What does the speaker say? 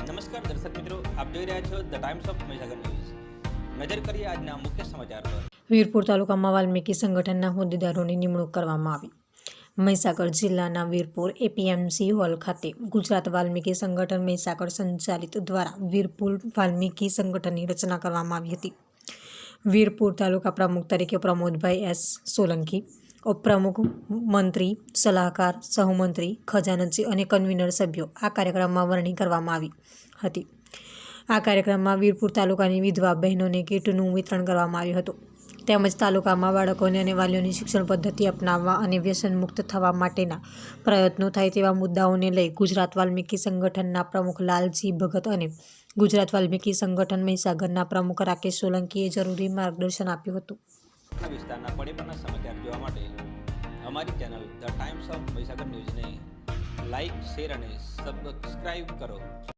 નમસ્કાર દર્શક મિત્રો, આપ જોઈ રહ્યા છો the times of Mahisagar news. નજર કરીએ આજના મુખ્ય સમાચાર પર. વીરપુર તાલુકામાં વાલ્મીકી સંગઠનના હોદ્દેદારોની નિમણૂક કરવામાં આવી. મહીસાગર જિલ્લાના વીરપુર એપીએમસી હોલ ખાતે ગુજરાત વાલ્મીકી સંગઠન મહીસાગર સંચાલિત દ્વારા વીરપુર વાલ્મીકી સંગઠનની રચના કરવામાં આવી હતી. વીરપુર તાલુકા પ્રમુખ તરીકે પ્રમોદભાઈ એસ સોલંકી, ઉપપ્રમુખ, મંત્રી, સલાહકાર, સહમંત્રી, ખજાનચી અને કન્વીનર સભ્યો આ કાર્યક્રમમાં વરણી કરવામાં આવી હતી. આ કાર્યક્રમમાં વીરપુર તાલુકાની વિધવા બહેનોને કીટનું વિતરણ કરવામાં આવ્યું હતું. તેમજ તાલુકામાં બાળકોને અને વાલીઓની શિક્ષણ પદ્ધતિ અપનાવવા અને વ્યસન મુક્ત થવા માટેના પ્રયત્નો થાય તેવા મુદ્દાઓને લઈ ગુજરાત વાલ્મીકી સંગઠનના પ્રમુખ લાલજી ભગત અને ગુજરાત વાલ્મીકી સંગઠન મહીસાગરના પ્રમુખ રાકેશ સોલંકીએ જરૂરી માર્ગદર્શન આપ્યું હતું. વિસ્તારના પડેપણના સમાચાર જોવા માટે અમારી channel the times of Mahisagar ન્યૂઝને લાઇક, શેર અને સબસ્ક્રાઇબ કરો.